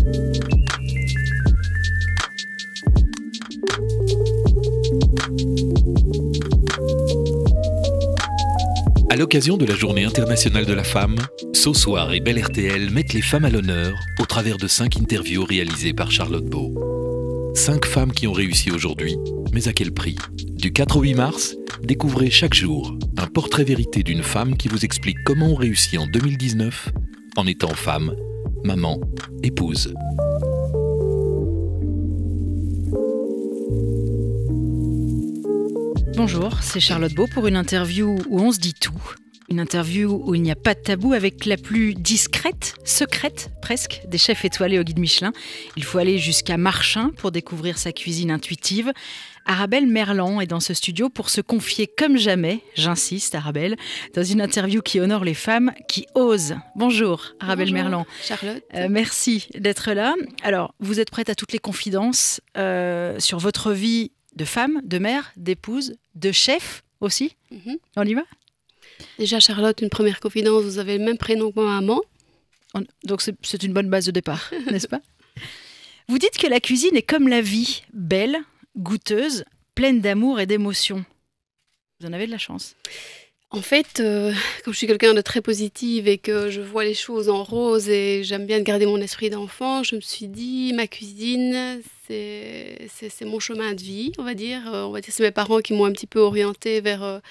À l'occasion de la Journée internationale de la femme, SoSoir et Bel RTL mettent les femmes à l'honneur au travers de 5 interviews réalisées par Charlotte Beau. 5 femmes qui ont réussi aujourd'hui, mais à quel prix? Du 4 au 8 mars, découvrez chaque jour un portrait vérité d'une femme qui vous explique comment on réussit en 2019 en étant femme, maman, épouse. Bonjour, c'est Charlotte Beau pour une interview où on se dit tout. Une interview où il n'y a pas de tabou avec la plus discrète, secrète presque, des chefs étoilés au guide Michelin. Il faut aller jusqu'à Marchin pour découvrir sa cuisine intuitive. Arabelle Merlan est dans ce studio pour se confier comme jamais, j'insiste Arabelle, dans une interview qui honore les femmes qui osent. Bonjour Arabelle Merlan. Charlotte. Merci d'être là. Alors, vous êtes prête à toutes les confidences sur votre vie de femme, de mère, d'épouse, de chef aussi. On y va? Déjà Charlotte, une première confidence, vous avez le même prénom que ma maman. Donc c'est une bonne base de départ, n'est-ce pas? Vous dites que la cuisine est comme la vie, belle, goûteuse, pleine d'amour et d'émotions. Vous en avez de la chance. En fait, comme je suis quelqu'un de très positive et que je vois les choses en rose et j'aime bien garder mon esprit d'enfant, je me suis dit, ma cuisine, c'est mon chemin de vie, on va dire. C'est mes parents qui m'ont un petit peu orientée vers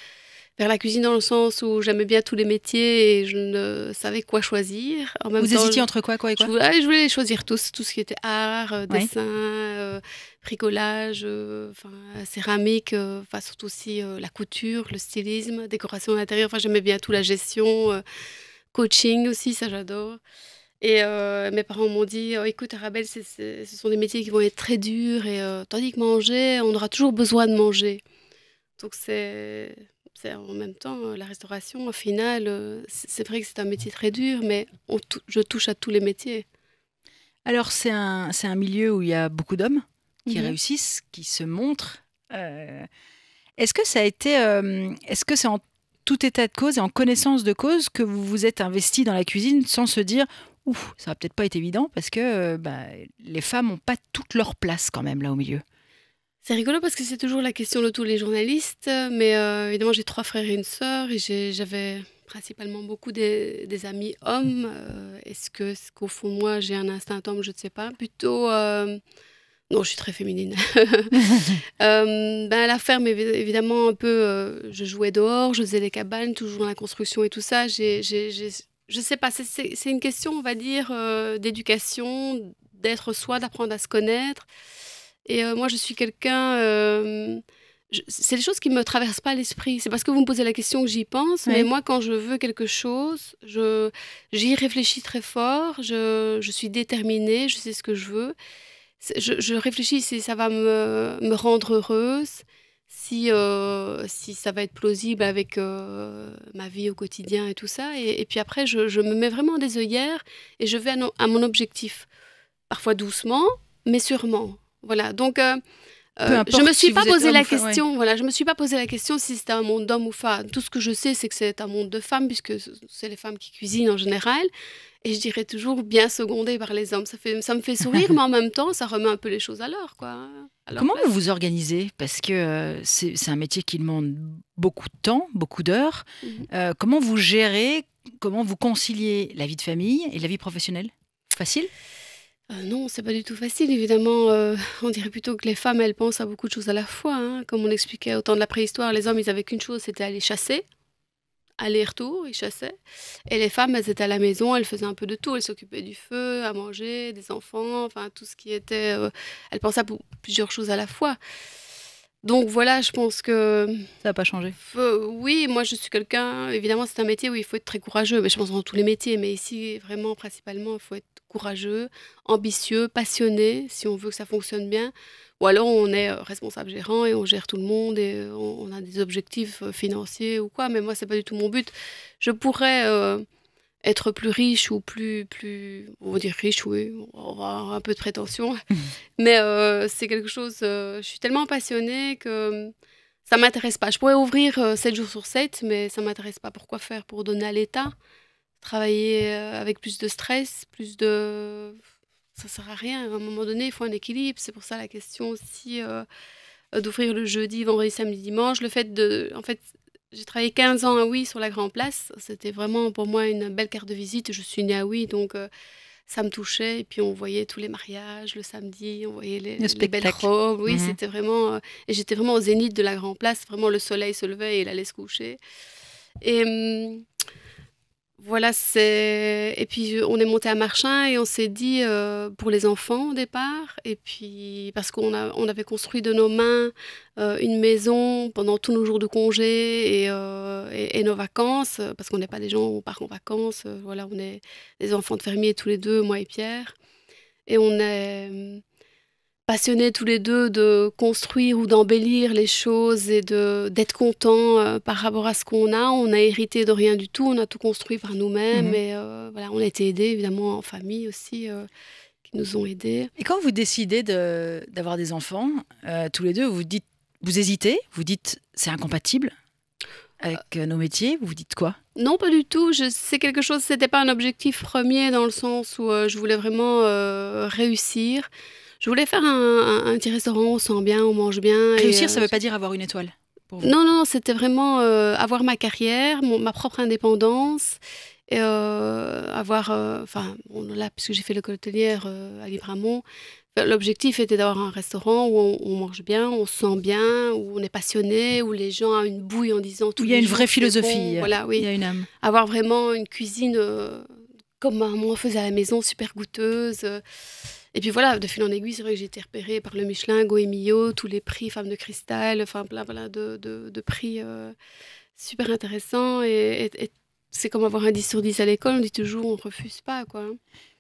la cuisine dans le sens où j'aimais bien tous les métiers et je ne savais quoi choisir. En même Vous hésitiez entre quoi et quoi? Je voulais les choisir tous, tout ce qui était art, dessin, bricolage, céramique, surtout aussi la couture, le stylisme, décoration d'intérieur. J'aimais bien tout, la gestion, coaching aussi, ça j'adore. Et mes parents m'ont dit écoute Arabelle, ce sont des métiers qui vont être très durs et tandis que manger, on aura toujours besoin de manger. Donc c'est en même temps, la restauration, au final, c'est vrai que c'est un métier très dur, mais je touche à tous les métiers. Alors, c'est un milieu où il y a beaucoup d'hommes qui réussissent, qui se montrent. Est-ce que ça a été... est-ce que c'est en tout état de cause et en connaissance de cause que vous vous êtes investi dans la cuisine sans se dire « Ouf, ça va peut-être pas être évident parce que les femmes n'ont pas toute leur place quand même là au milieu ». C'est rigolo parce que c'est toujours la question de tous les journalistes, mais évidemment j'ai 3 frères et une sœur et j'avais principalement beaucoup des amis hommes. Est-ce qu'au fond de moi j'ai un instinct homme? Je ne sais pas. Plutôt, non, je suis très féminine. À la ferme, évidemment, un peu, je jouais dehors, je faisais des cabanes, toujours dans la construction et tout ça. Je ne sais pas, c'est une question, on va dire, d'éducation, d'être soi, d'apprendre à se connaître. Et moi, je suis quelqu'un... c'est des choses qui ne me traversent pas l'esprit. C'est parce que vous me posez la question que j'y pense. Mais moi, quand je veux quelque chose, j'y réfléchis très fort. Je suis déterminée. Je sais ce que je veux. Je réfléchis si ça va me rendre heureuse, si ça va être plausible avec ma vie au quotidien et tout ça. Et puis après, je me mets vraiment des œillères et je vais à mon objectif. Parfois doucement, mais sûrement. Voilà, donc je me suis pas posé la question. Voilà, je me suis pas posé la question si c'était un monde d'hommes ou femmes. Tout ce que je sais, c'est que c'est un monde de femmes puisque c'est les femmes qui cuisinent en général. Et je dirais toujours bien secondé par les hommes. Ça me fait sourire, mais en même temps, ça remet un peu les choses à l'heure, quoi. Comment vous vous organisez? Parce que c'est un métier qui demande beaucoup de temps, beaucoup d'heures. Comment vous gérez, comment vous conciliez la vie de famille et la vie professionnelle? Facile? Non, c'est pas du tout facile, évidemment. On dirait plutôt que les femmes, elles pensent à beaucoup de choses à la fois. Comme on expliquait au temps de la préhistoire, les hommes, ils avaient qu'une chose, c'était aller chasser. Aller-retour, ils chassaient. Et les femmes, elles étaient à la maison, elles faisaient un peu de tout. Elles s'occupaient du feu, à manger, des enfants, tout ce qui était... elles pensaient à plusieurs choses à la fois. Donc voilà, je pense que... Ça n'a pas changé. Oui, moi je suis quelqu'un... Évidemment, c'est un métier où il faut être très courageux. Mais je pense dans tous les métiers. Mais ici, vraiment, principalement, il faut être courageux, ambitieux, passionné, si on veut que ça fonctionne bien. Ou alors on est responsable gérant et on gère tout le monde et on a des objectifs financiers ou quoi. Mais moi, c'est pas du tout mon but. Je pourrais être plus riche ou plus... On va dire riche, oui. On va avoir un peu de prétention. Mais c'est quelque chose... je suis tellement passionnée que ça m'intéresse pas. Je pourrais ouvrir 7 jours sur 7, mais ça m'intéresse pas. Pourquoi faire? Pour donner à l'État? Travailler avec plus de stress, plus de... ça sert à rien. À un moment donné, il faut un équilibre. C'est pour ça la question aussi d'ouvrir le jeudi, vendredi, samedi, dimanche. Le fait de... En fait, j'ai travaillé 15 ans à Oui sur la Grand Place. C'était vraiment pour moi une belle carte de visite. Je suis née à Oui, donc ça me touchait. Et puis on voyait tous les mariages le samedi, on voyait les belles robes. Oui, c'était vraiment... et j'étais vraiment au zénith de la Grand Place. Vraiment, le soleil se levait et il allait se coucher. Et voilà, et puis on est monté à Marchin et on s'est dit pour les enfants au départ. Et puis parce qu'on avait construit de nos mains une maison pendant tous nos jours de congé et nos vacances, parce qu'on n'est pas des gens où on part en vacances. Voilà, on est des enfants de fermiers tous les deux, moi et Pierre. Et on est passionnés tous les deux de construire ou d'embellir les choses et d'être contents par rapport à ce qu'on a. On a hérité de rien du tout, on a tout construit par nous-mêmes. Et voilà, on a été aidés évidemment en famille aussi, qui nous ont aidés. Et quand vous décidez d'avoir des enfants, tous les deux, vous hésitez, vous dites c'est incompatible avec nos métiers, vous dites quoi? Non, pas du tout. C'est quelque chose, c'était pas un objectif premier dans le sens où je voulais vraiment réussir. Je voulais faire un petit restaurant, on sent bien, on mange bien. Réussir, ça ne veut pas dire avoir une étoile pour vous. Non, c'était vraiment avoir ma carrière, ma propre indépendance, et avoir... là, puisque j'ai fait l'école hôtelière à Libramont, l'objectif était d'avoir un restaurant où on mange bien, on se sent bien, où on est passionné, où les gens ont une bouille en disant... Où il y a une vraie philosophie, bon. Voilà, oui. Il y a une âme. Avoir vraiment une cuisine comme maman on faisait à la maison, super goûteuse. Et puis voilà, de fil en aiguille, c'est vrai que j'ai été repérée par le Michelin, Goemio, tous les prix Femmes de Cristal, enfin plein de prix super intéressants. Et c'est comme avoir un 10 sur 10 à l'école, on dit toujours, on refuse pas, quoi.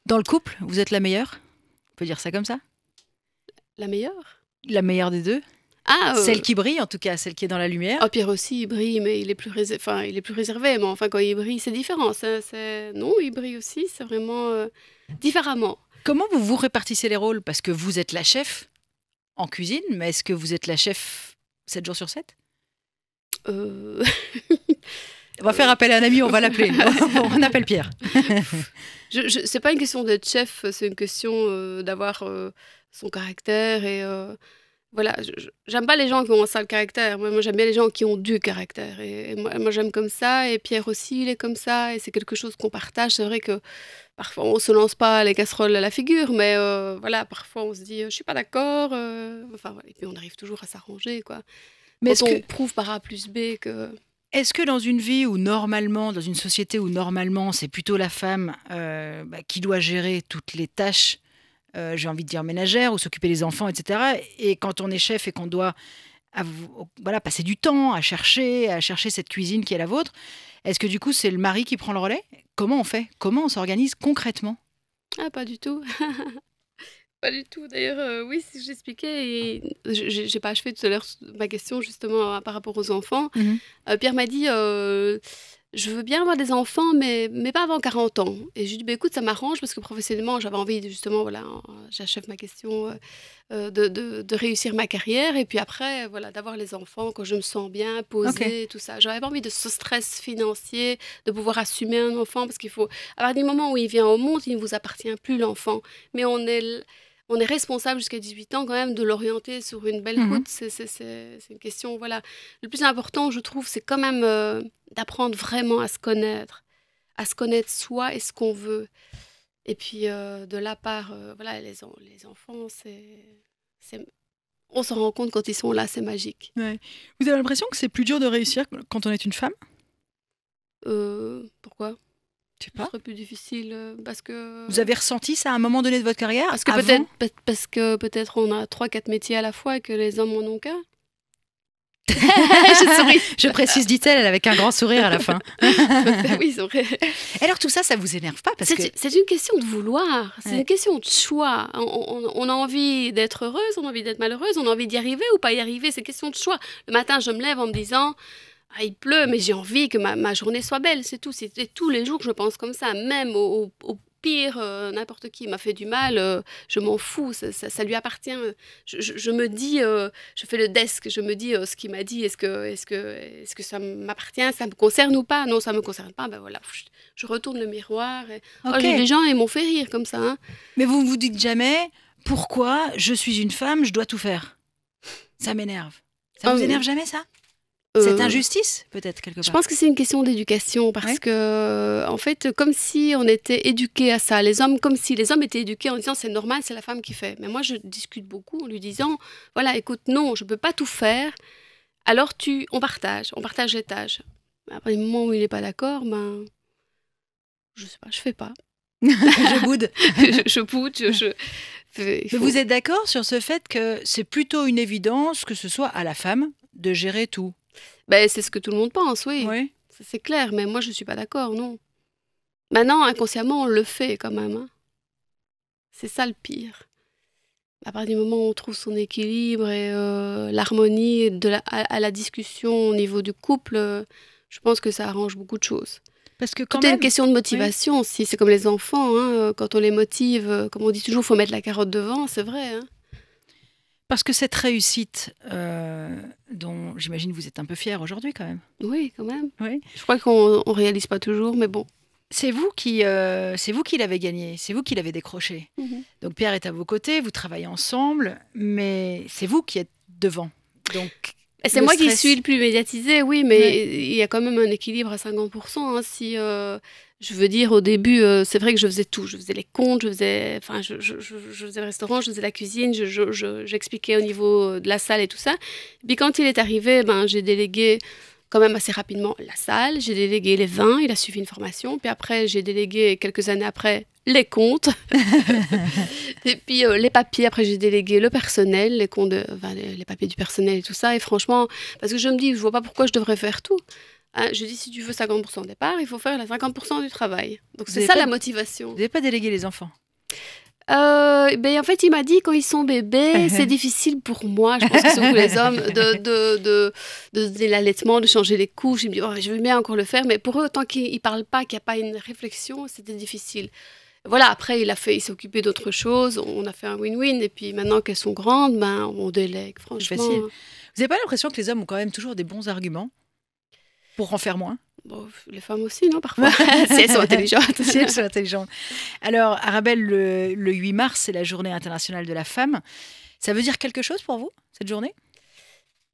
Dans le couple, vous êtes la meilleure? On peut dire ça comme ça? La meilleure? La meilleure des deux? Celle qui brille, en tout cas, celle qui est dans la lumière. Oh, Pierre aussi, il brille, mais il est plus réservé. Mais enfin, quand il brille, c'est différent. Non, il brille aussi, c'est vraiment différemment. Comment vous répartissez les rôles? Parce que vous êtes la chef en cuisine, mais est-ce que vous êtes la chef 7 jours sur 7? On va faire appel à un ami, on va l'appeler. On appelle Pierre. C'est pas une question d'être chef, c'est une question d'avoir son caractère. Et voilà, j'aime pas les gens qui ont un sale caractère. Moi, j'aime bien les gens qui ont du caractère. Et moi, j'aime comme ça. Et Pierre aussi, il est comme ça. Et c'est quelque chose qu'on partage. C'est vrai que parfois, on se lance pas les casseroles à la figure. Mais voilà, parfois, on se dit, je suis pas d'accord. Enfin, voilà. Et puis, on arrive toujours à s'arranger, quoi. Mais on prouve par A plus B que... Est-ce que dans une vie où normalement, dans une société où normalement c'est plutôt la femme qui doit gérer toutes les tâches, j'ai envie de dire ménagères, ou s'occuper des enfants, etc. Et quand on est chef et qu'on doit passer du temps à chercher cette cuisine qui est la vôtre, est-ce que du coup c'est le mari qui prend le relais? Comment on fait? Comment on s'organise concrètement? Ah, pas du tout. Pas du tout. D'ailleurs, oui, si j'expliquais, et j'ai pas achevé tout à l'heure ma question justement par rapport aux enfants. Pierre m'a dit, je veux bien avoir des enfants, mais pas avant 40 ans. Et je lui ai dit, écoute, ça m'arrange parce que professionnellement, j'avais envie de, justement, voilà, j'achève ma question de réussir ma carrière. Et puis après, voilà, d'avoir les enfants quand je me sens bien, posée, tout ça. J'avais pas envie de ce stress financier, de pouvoir assumer un enfant, parce qu'il faut, à partir du moment où il vient au monde, il ne vous appartient plus, l'enfant. Mais on est responsable jusqu'à 18 ans quand même de l'orienter sur une belle route. C'est une question, voilà. Le plus important, je trouve, c'est quand même d'apprendre vraiment à se connaître soi et ce qu'on veut. Et puis, de la part, voilà, les enfants, on s'en rend compte quand ils sont là, c'est magique. Ouais. Vous avez l'impression que c'est plus dur de réussir quand on est une femme? Pourquoi? Je sais pas. Ce serait plus difficile parce que... Vous avez ressenti ça à un moment donné de votre carrière? Parce que peut-être on a 3-4 métiers à la fois et que les hommes en ont qu'un. Je souris. Je précise, dit-elle avec un grand sourire à la fin. Oui, c'est vrai. Et alors tout ça, ça vous énerve pas? C'est une question de vouloir, c'est une question de choix. On a envie d'être heureuse, on a envie d'être malheureuse, on a envie d'y arriver ou pas y arriver, c'est une question de choix. Le matin, je me lève en me disant... Ah, il pleut, mais j'ai envie que ma journée soit belle, c'est tout. C'est tous les jours que je pense comme ça, même pire, n'importe qui m'a fait du mal, je m'en fous, ça lui appartient. Je me dis, je fais le desk, je me dis ce qu'il m'a dit, est-ce que ça m'appartient, ça me concerne ou pas? Non, ça me concerne pas, ben voilà, je retourne le miroir. Et... Ok. les gens, ils m'ont fait rire comme ça. Hein. Mais vous ne vous dites jamais pourquoi je suis une femme, je dois tout faire. Ça m'énerve. Ça vous énerve jamais, ça? Cette injustice, peut-être, quelque part. Je pense que c'est une question d'éducation, parce que, en fait, comme si on était éduqués à ça, comme si les hommes étaient éduqués en disant c'est normal, c'est la femme qui fait. Mais moi, je discute beaucoup en lui disant, voilà, écoute, non, je ne peux pas tout faire, alors on partage les tâches. Après, le moment où il n'est pas d'accord, ben, je sais pas, je fais pas. Je boude. je boude, Mais vous êtes d'accord sur ce fait que c'est plutôt une évidence que ce soit à la femme de gérer tout? Ben, c'est ce que tout le monde pense, oui. Ça, c'est clair, mais moi, je ne suis pas d'accord, non. Maintenant, inconsciemment, on le fait quand même. Hein. C'est ça le pire. À partir du moment où on trouve son équilibre et l'harmonie à la discussion au niveau du couple, je pense que ça arrange beaucoup de choses. Parce que Tout est une question de motivation aussi. C'est comme les enfants, hein, quand on les motive, comme on dit toujours, il faut mettre la carotte devant, c'est vrai. Hein. Parce que cette réussite, dont j'imagine vous êtes un peu fière aujourd'hui quand même. Oui, quand même. Oui. Je crois qu'on ne réalise pas toujours, mais bon. C'est vous qui l'avez gagné, c'est vous qui l'avez décroché. Donc Pierre est à vos côtés, vous travaillez ensemble, mais c'est vous qui êtes devant. Donc c'est moi qui suis le plus médiatisée, oui, mais il y a quand même un équilibre à 50%. Hein, si je veux dire, au début, c'est vrai que je faisais tout. Je faisais les comptes, je faisais le restaurant, je faisais la cuisine, j'expliquais au niveau de la salle et tout ça. Et puis quand il est arrivé, j'ai délégué quand même assez rapidement la salle, j'ai délégué les vins, il a suivi une formation, puis après j'ai délégué quelques années après les comptes, et puis les papiers, après j'ai délégué le personnel, les comptes, les papiers du personnel et tout ça, et franchement, parce que je me dis, je vois pas pourquoi je devrais faire tout. Hein, je dis, si tu veux 50% au départ, il faut faire les 50% du travail. Donc c'est ça la motivation. Vous n'avez pas délégué les enfants? En fait, il m'a dit quand ils sont bébés, c'est difficile pour moi, je pense que c'est pour les hommes, de donner l'allaitement, de changer les couches. Il me dit, je veux bien encore le faire, mais pour eux, tant qu'ils ne parlent pas, qu'il n'y a pas une réflexion, c'était difficile. Voilà, après, il s'est occupé d'autres choses, on a fait un win-win, et puis maintenant qu'elles sont grandes, on délègue, franchement. Facile. Vous n'avez pas l'impression que les hommes ont quand même toujours des bons arguments pour en faire moins? Bon, les femmes aussi, non, parfois, si elles sont intelligentes. Si elles sont intelligentes. Alors, Arabelle, le 8 mars, c'est la journée internationale de la femme. Ça veut dire quelque chose pour vous, cette journée?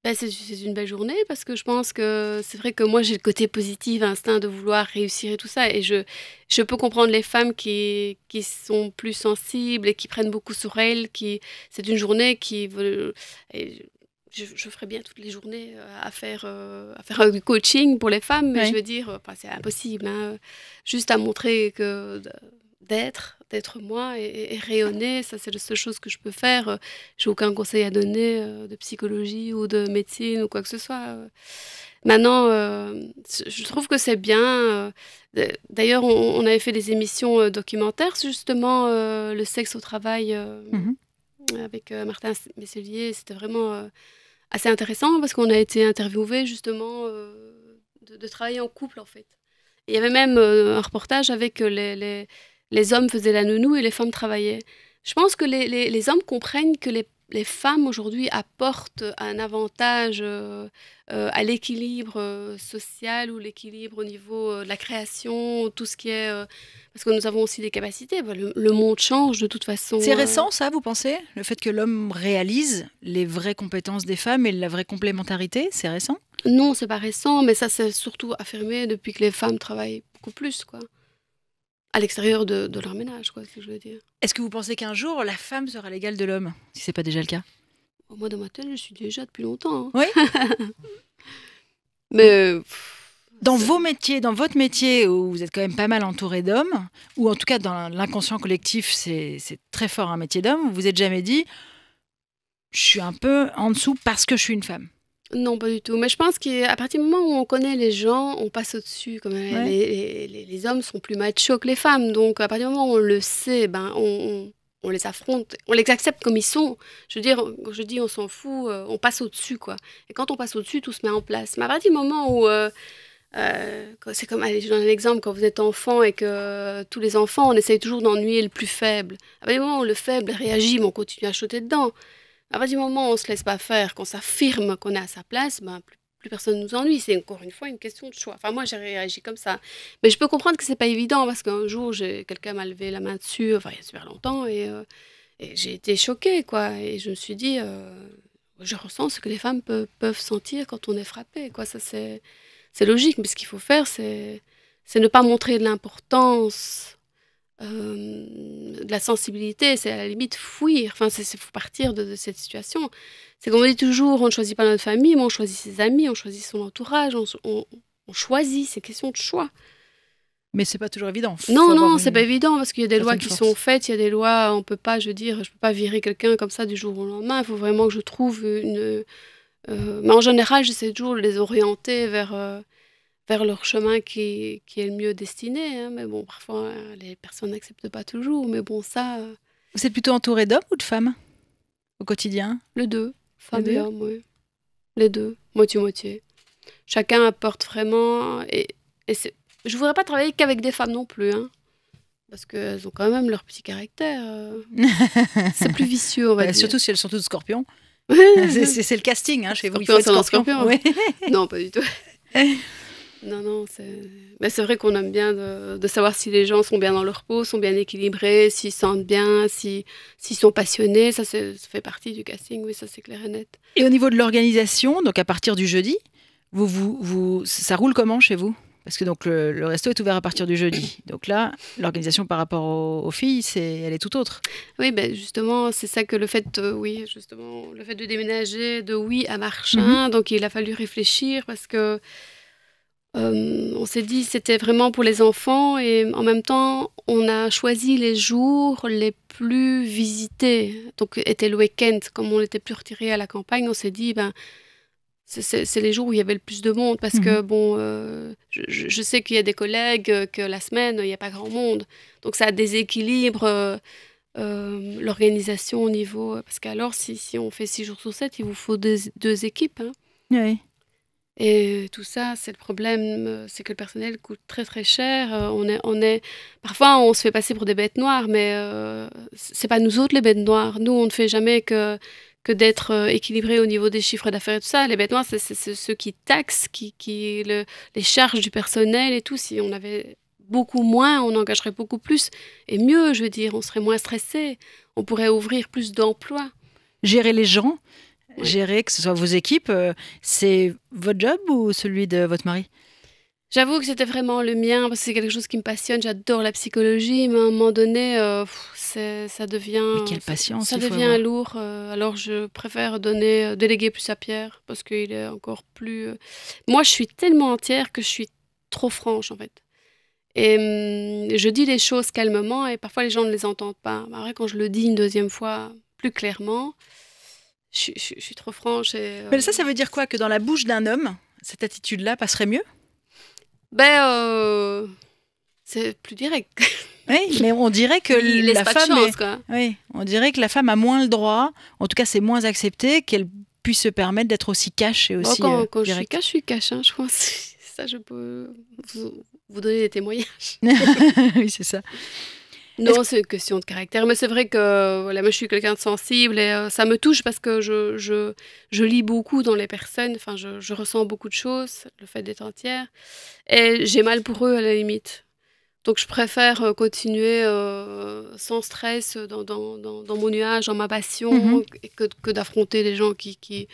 C'est une belle journée, parce que je pense que c'est vrai que moi, j'ai le côté positif, instinct de vouloir réussir et tout ça. Et je peux comprendre les femmes qui sont plus sensibles et qui prennent beaucoup sur elles. C'est une journée qui veut... Je ferais bien toutes les journées à faire du coaching pour les femmes, mais je veux dire, c'est impossible. Hein. Juste à montrer que d'être moi et rayonner, ça c'est la seule chose que je peux faire. J'ai aucun conseil à donner de psychologie ou de médecine ou quoi que ce soit. Maintenant, je trouve que c'est bien. D'ailleurs, on avait fait des émissions documentaires, justement, le sexe au travail avec Martin Messelier. C'était vraiment... assez intéressant parce qu'on a été interviewé justement de travailler en couple en fait. Et il y avait même un reportage avec les hommes faisaient la nounou et les femmes travaillaient. Je pense que les hommes comprennent que les femmes aujourd'hui apportent un avantage à l'équilibre social ou l'équilibre au niveau de la création, tout ce qui est... parce que nous avons aussi des capacités. Le monde change de toute façon. C'est récent ça, vous pensez? Le fait que l'homme réalise les vraies compétences des femmes et la vraie complémentarité, c'est récent? Non, c'est pas récent, mais ça c'est surtout affirmé depuis que les femmes travaillent beaucoup plus, quoi. À l'extérieur de leur ménage, quoi, c'est ce que je veux dire. Est-ce que vous pensez qu'un jour, la femme sera l'égale de l'homme, si ce n'est pas déjà le cas? Moi, dans ma tête, je suis déjà depuis longtemps. Hein. Oui. Mais... dans votre métier, où vous êtes quand même pas mal entouré d'hommes, ou en tout cas dans l'inconscient collectif, c'est très fort un métier d'homme, vous vous êtes jamais dit « je suis un peu en dessous parce que je suis une femme ». Non, pas du tout. Mais je pense qu'à partir du moment où on connaît les gens, on passe au-dessus. Comme les hommes sont plus machos que les femmes. Donc, à partir du moment où on le sait, on les affronte, on les accepte comme ils sont. Je veux dire, quand je dis on s'en fout, on passe au-dessus, quoi. Et quand on passe au-dessus, tout se met en place. Mais à partir du moment où C'est comme, allez, je donne un exemple, quand vous êtes enfant et que tous les enfants, on essaye toujours d'ennuyer le plus faible. À partir du moment où le faible réagit, mais on continue à sauter dedans. À partir du moment où on ne se laisse pas faire, qu'on s'affirme qu'on est à sa place, ben, plus personne ne nous ennuie. C'est encore une fois une question de choix. Enfin, moi, j'ai réagi comme ça. Mais je peux comprendre que c'est pas évident parce qu'un jour, quelqu'un m'a levé la main dessus, enfin, il y a super longtemps, et j'ai été choquée, quoi. Et je me suis dit, je ressens ce que les femmes peuvent sentir quand on est frappé, quoi. Ça, c'est logique, mais ce qu'il faut faire, c'est ne pas montrer de l'importance, de la sensibilité, c'est à la limite fuir. Enfin, il faut partir de cette situation. C'est qu'on dit toujours, on ne choisit pas notre famille, mais on choisit ses amis, on choisit son entourage, on choisit, c'est question de choix. Mais c'est pas toujours évident. Non, c'est pas évident parce qu'il y a des lois qui sont faites, il y a des lois, on peut pas, je peux pas virer quelqu'un comme ça du jour au lendemain. Il faut vraiment que je trouve mais en général, j'essaie toujours de les orienter vers leur chemin qui est le mieux destiné. Hein. Mais bon, parfois, les personnes n'acceptent pas toujours. Mais bon, ça... Vous êtes plutôt entouré d'hommes ou de femmes au quotidien? Les deux, femmes et hommes, oui. Les deux, moitié-moitié. Chacun apporte vraiment... Je voudrais pas travailler qu'avec des femmes non plus, hein, parce qu'elles ont quand même leur petit caractère. C'est plus vicieux, on va dire. Surtout si elles sont toutes scorpions. C'est le casting, hein, chez vous. Il faut être scorpion. Oui. Non, pas du tout. Non, c'est vrai qu'on aime bien de savoir si les gens sont bien dans leur peau, sont bien équilibrés, s'ils sentent bien, s'ils sont passionnés. Ça fait partie du casting, oui, ça c'est clair et net. Et au niveau de l'organisation, donc à partir du jeudi, ça roule comment chez vous? Parce que donc le resto est ouvert à partir du jeudi. Donc là, l'organisation par rapport aux filles, elle est tout autre. Oui, ben justement, c'est ça que le fait de déménager de Oui à Marchin, donc il a fallu réfléchir parce que on s'est dit c'était vraiment pour les enfants et en même temps, on a choisi les jours les plus visités. Donc était le week-end, comme on n'était plus retiré à la campagne, on s'est dit c'est les jours où il y avait le plus de monde parce que, bon, je sais qu'il y a des collègues que la semaine, il n'y a pas grand monde. Donc, ça déséquilibre l'organisation au niveau... Parce qu'alors, si on fait 6 jours sur 7, il vous faut deux équipes. Hein. Oui. Et tout ça, c'est le problème, c'est que le personnel coûte très, très cher. Parfois, on se fait passer pour des bêtes noires, mais c'est pas nous autres les bêtes noires. Nous, on ne fait jamais que d'être équilibré au niveau des chiffres d'affaires et tout ça. Les bêtes noires, c'est ceux qui taxent, les charges du personnel et tout. Si on avait beaucoup moins, on engagerait beaucoup plus. Et mieux, je veux dire, on serait moins stressé. On pourrait ouvrir plus d'emplois. Gérer les gens, ouais. Gérer que ce soit vos équipes, c'est votre job ou celui de votre mari? J'avoue que c'était vraiment le mien, parce que c'est quelque chose qui me passionne. J'adore la psychologie, mais à un moment donné, ça devient... Mais quelle patience! Ça devient lourd. Alors, je préfère déléguer plus à Pierre, parce qu'il est encore plus... Moi, je suis tellement entière que je suis trop franche, en fait. Et je dis les choses calmement, et parfois, les gens ne les entendent pas. Mais après, quand je le dis une deuxième fois, plus clairement, je suis trop franche. Mais ça veut dire quoi? Que dans la bouche d'un homme, cette attitude-là passerait mieux? C'est plus direct. Oui, mais on dirait que la femme Oui, on dirait que la femme a moins le droit, en tout cas c'est moins accepté qu'elle puisse se permettre d'être aussi cash et aussi quand direct. je suis cash, hein, je pense. Ça, je peux vous donner des témoignages. Oui, c'est ça. Non, c'est une question de caractère. Mais c'est vrai que voilà, moi, je suis quelqu'un de sensible et ça me touche parce que je lis beaucoup dans les personnes. Enfin, je ressens beaucoup de choses, le fait d'être entière. Et j'ai mal pour eux, à la limite. Donc, je préfère continuer sans stress dans mon nuage, dans ma passion, que d'affronter des gens qui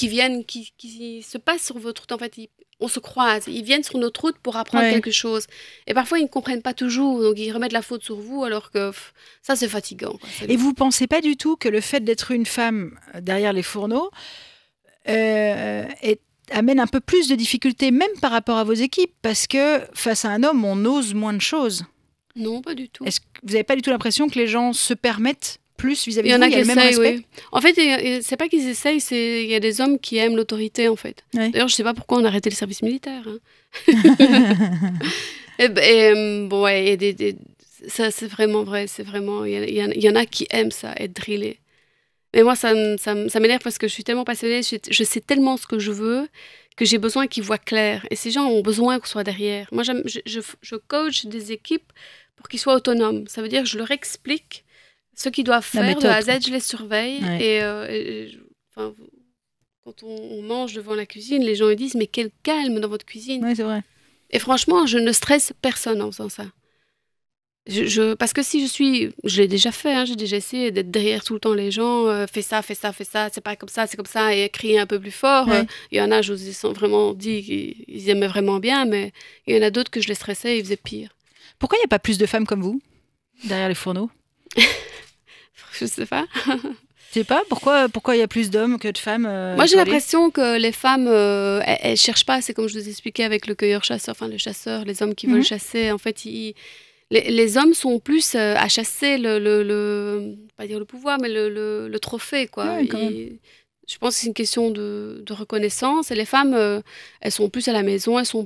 viennent, qui se passent sur votre route. En fait, on se croise, ils viennent sur notre route pour apprendre quelque chose. Et parfois, ils ne comprennent pas toujours, donc ils remettent la faute sur vous, alors que ça, c'est fatigant. Quoi. Et vous ne pensez pas du tout que le fait d'être une femme derrière les fourneaux amène un peu plus de difficultés, même par rapport à vos équipes, parce que face à un homme, on ose moins de choses? Non, pas du tout. Est-ce que vous n'avez pas du tout l'impression que les gens se permettent plus vis-à-vis de vous? Il y en a qui le même essayent, respect? oui. En fait, c'est pas qu'ils essayent, il y a des hommes qui aiment l'autorité, en fait. Oui. D'ailleurs, je sais pas pourquoi on a arrêté le service militaire. Hein. Ça, c'est vraiment vrai. C'est vraiment, il y en a qui aiment ça, être drillé. Mais moi, ça m'énerve parce que je suis tellement passionnée, je sais tellement ce que je veux que j'ai besoin qu'ils voient clair. Et ces gens ont besoin qu'on soit derrière. Moi, je coach des équipes pour qu'ils soient autonomes. Ça veut dire que je leur explique ce qu'ils doivent faire de A à Z, je les surveille. Ouais. Enfin, quand on mange devant la cuisine, les gens ils disent « Mais quel calme dans votre cuisine !» Oui, c'est vrai. Et franchement, je ne stresse personne en faisant ça. Parce que si je l'ai déjà fait, hein, j'ai déjà essayé d'être derrière tout le temps les gens, fais ça, c'est pas comme ça, c'est comme ça, et crier un peu plus fort. Ouais. Il y en a, je vous ai vraiment dit qu'ils aimaient vraiment bien, mais il y en a d'autres que je les stressais et ils faisaient pire. Pourquoi il n'y a pas plus de femmes comme vous derrière les fourneaux? Je sais pas. Je sais pas, pourquoi il y a plus d'hommes que de femmes Moi, j'ai l'impression que les femmes, elles cherchent pas, c'est comme je vous expliquais avec le cueilleur-chasseur, enfin le chasseur, les hommes qui veulent chasser, en fait, les hommes sont plus à chasser pas dire le pouvoir, mais le trophée, quoi. Ouais, je pense que c'est une question de reconnaissance. Et les femmes, elles sont plus à la maison, enfin,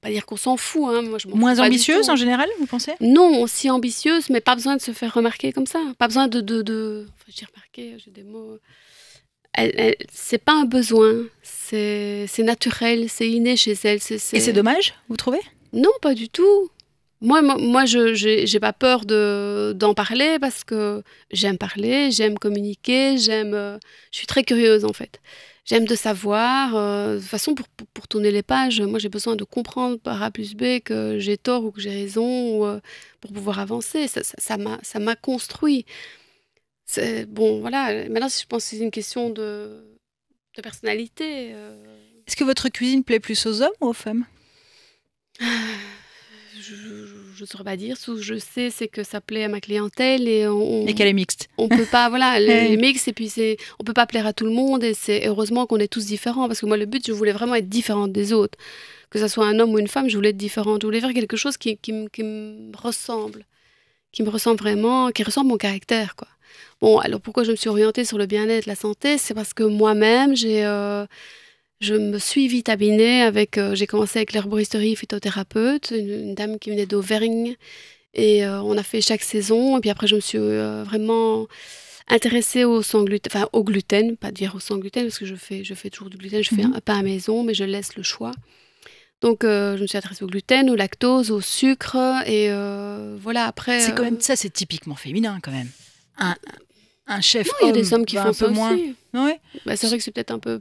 pas dire qu'on s'en fout. Hein, moi, je m'en moins ambitieuses en général, vous pensez? Non, aussi ambitieuses, mais pas besoin de se faire remarquer comme ça. Pas besoin de enfin, je dis remarquer, j'ai des mots. C'est pas un besoin, c'est naturel, c'est inné chez elles. Et c'est dommage, vous trouvez? Non, pas du tout. Moi, je n'ai pas peur d'en parler parce que j'aime parler, j'aime communiquer, je suis très curieuse en fait. J'aime de savoir. De toute façon, pour tourner les pages, moi j'ai besoin de comprendre par A plus B que j'ai tort ou que j'ai raison pour pouvoir avancer. Ça m'a construit. Bon, voilà. Maintenant, je pense que c'est une question de personnalité. Est-ce que votre cuisine plaît plus aux hommes ou aux femmes? Je ne saurais pas dire. Ce que je sais, c'est que ça plaît à ma clientèle et qu'elle est mixte. On peut pas, voilà, les mix, et puis on peut pas plaire à tout le monde et c'est heureusement qu'on est tous différents parce que moi, le but, je voulais vraiment être différente des autres. Que ce soit un homme ou une femme, je voulais être différente. Je voulais faire quelque chose qui me ressemble vraiment, qui ressemble à mon caractère, quoi. Bon, alors pourquoi je me suis orientée sur le bien-être, la santé? C'est parce que moi-même, je me suis vitaminée j'ai commencé avec l'herboristerie phytothérapeute, une dame qui venait d'Auvergne. Et on a fait chaque saison. Et puis après, je me suis vraiment intéressée au gluten. Pas dire au sans gluten, parce que je fais toujours du gluten. Je fais un pain à maison, mais je laisse le choix. Donc, je me suis intéressée au gluten, au lactose, au sucre. Et voilà, après... C'est quand même ça, c'est typiquement féminin, quand même. Un chef non, il y a des hommes qui font ça aussi. Moins... Ouais. Bah, c'est vrai que c'est peut-être un peu...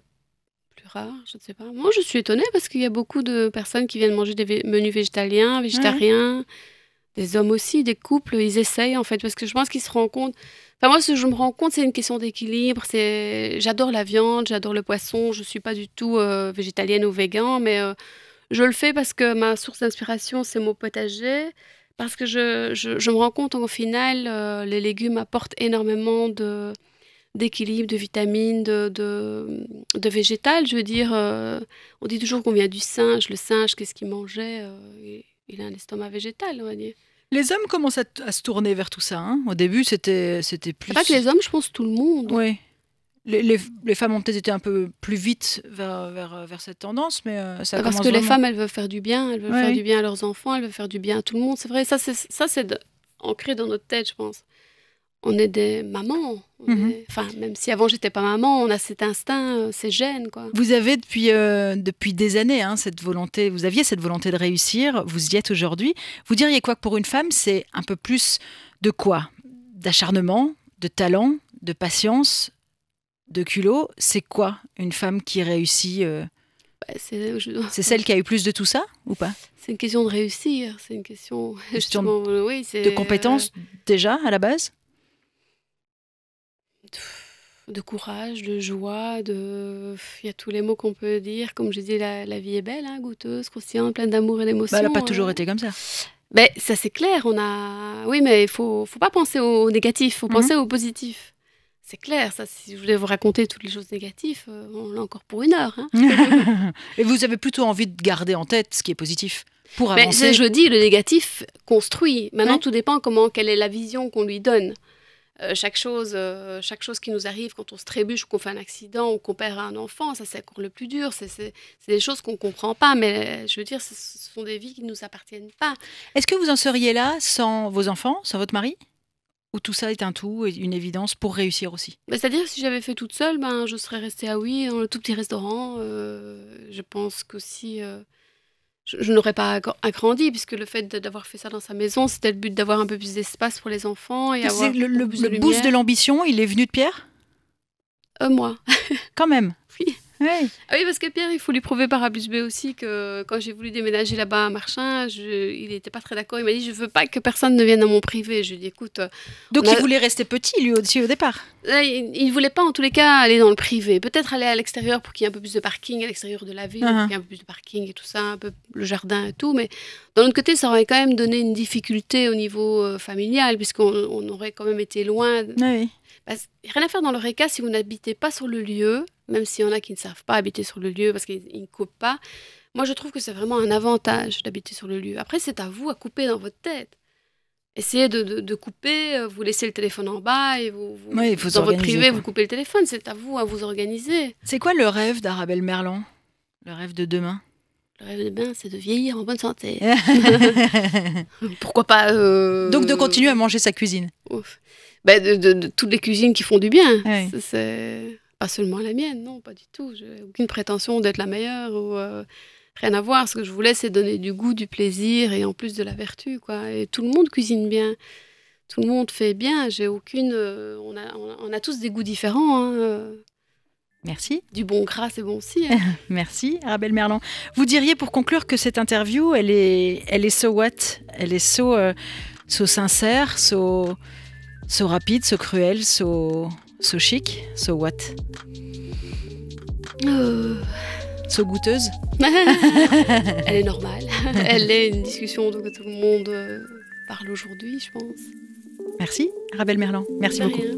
rare, je ne sais pas. Moi, je suis étonnée parce qu'il y a beaucoup de personnes qui viennent manger des menus végétaliens, végétariens, des hommes aussi, des couples, ils essayent en fait, parce que je pense qu'ils se rendent compte. Enfin, moi, ce que je me rends compte, c'est une question d'équilibre. J'adore la viande, j'adore le poisson, je ne suis pas du tout végétalienne ou végan, mais je le fais parce que ma source d'inspiration, c'est mon potager, parce que je me rends compte qu'au final, les légumes apportent énormément d'équilibre, de vitamines, de végétal. Je veux dire, on dit toujours qu'on vient du singe. Le singe, qu'est-ce qu'il mangeait? Il a un estomac végétal, on va dire. Les hommes commencent à se tourner vers tout ça. Hein. Au début, c'était plus... Pas que les hommes, je pense tout le monde. Oui. Les femmes ont peut-être été un peu plus vite vers cette tendance, mais ça commence parce que vraiment... les femmes, elles veulent faire du bien. Elles veulent faire du bien à leurs enfants, elles veulent faire du bien à tout le monde. C'est vrai, ça c'est ancré dans notre tête, je pense. On est des mamans. Enfin, même si avant j'étais pas maman, on a cet instinct, ces gènes, quoi. Vous avez depuis des années cette volonté. Vous aviez cette volonté de réussir. Vous y êtes aujourd'hui. Vous diriez quoi que pour une femme, c'est un peu plus de quoi? D'acharnement, de talent, de patience, de culot. C'est quoi une femme qui réussit? C'est celle qui a eu plus de tout ça ou pas? C'est une question de réussir. C'est une question justement, de compétences déjà à la base. De courage, de joie, il y a tous les mots qu'on peut dire. Comme je dis, la vie est belle, hein, goûteuse, croustillante, pleine d'amour et d'émotion. Elle n'a pas toujours été comme ça. Mais ça, c'est clair. Oui, mais il faut pas penser au négatif, il faut penser au positif. C'est clair, ça. Si je voulais vous raconter toutes les choses négatives, on l'a encore pour 1 heure. Hein. Et vous avez plutôt envie de garder en tête ce qui est positif pour avancer. Mais je dis, le négatif construit. Maintenant, tout dépend quelle est la vision qu'on lui donne. Chaque chose qui nous arrive quand on se trébuche ou qu'on fait un accident ou qu'on perd un enfant, ça c'est encore le plus dur. C'est des choses qu'on ne comprend pas, mais je veux dire, ce sont des vies qui ne nous appartiennent pas. Est-ce que vous en seriez là sans vos enfants, sans votre mari? Ou tout ça est un tout, et une évidence pour réussir aussi? C'est-à-dire que si j'avais fait toute seule, je serais restée à Oui, dans le tout petit restaurant. Je pense qu'aussi, je n'aurais pas agrandi, puisque le fait d'avoir fait ça dans sa maison, c'était le but d'avoir un peu plus d'espace pour les enfants et avoir Le plus de boost lumière. de l'ambition, il est venu de Pierre? Moi. Quand même. Oui. Ouais. Ah oui, parce que Pierre, il faut lui prouver par A plus B aussi que quand j'ai voulu déménager là-bas à Marchin, il n'était pas très d'accord. Il m'a dit, je veux pas que personne ne vienne dans mon privé. Je lui ai dit, écoute, Donc on a- il voulait rester petit, lui aussi, au départ. là, il ne voulait pas en tous les cas aller dans le privé. Peut-être aller à l'extérieur pour qu'il y ait un peu plus de parking, à l'extérieur de la ville, pour qu'il y ait un peu plus de parking et tout ça, un peu le jardin et tout. Mais d'un autre côté, ça aurait quand même donné une difficulté au niveau familial, puisqu'on aurait quand même été loin. Oui. Rien à faire dans l'Oreca si vous n'habitez pas sur le lieu, même s'il y en a qui ne savent pas habiter sur le lieu parce qu'ils ne coupent pas. Moi, je trouve que c'est vraiment un avantage d'habiter sur le lieu. Après, c'est à vous à couper dans votre tête. Essayez de couper, vous laissez le téléphone en bas et Oui, il faut dans votre s'organiser, privé, quoi. vous coupez le téléphone. C'est à vous à vous organiser. C'est quoi le rêve d'Arabelle Merlan? Le rêve de demain? Le rêve de bain, c'est de vieillir en bonne santé. Pourquoi pas Donc de continuer à manger sa cuisine. Ouf. De toutes les cuisines qui font du bien. Ouais. C'est pas seulement la mienne, non, pas du tout. J'ai aucune prétention d'être la meilleure ou rien à voir. Ce que je voulais, c'est donner du goût, du plaisir et en plus de la vertu, quoi. Et tout le monde cuisine bien. Tout le monde fait bien. J'ai aucune. On a tous des goûts différents. Hein. Merci. Du bon gras, c'est bon aussi. Hein. Merci, Arabelle Merlan. Vous diriez pour conclure que cette interview, elle est so what? Elle est so sincère, so rapide, so cruelle, so chic, so what? So goûteuse? Elle est normale. Elle est une discussion que tout le monde parle aujourd'hui, je pense. Merci, Arabelle Merlan. Merci De beaucoup. rien.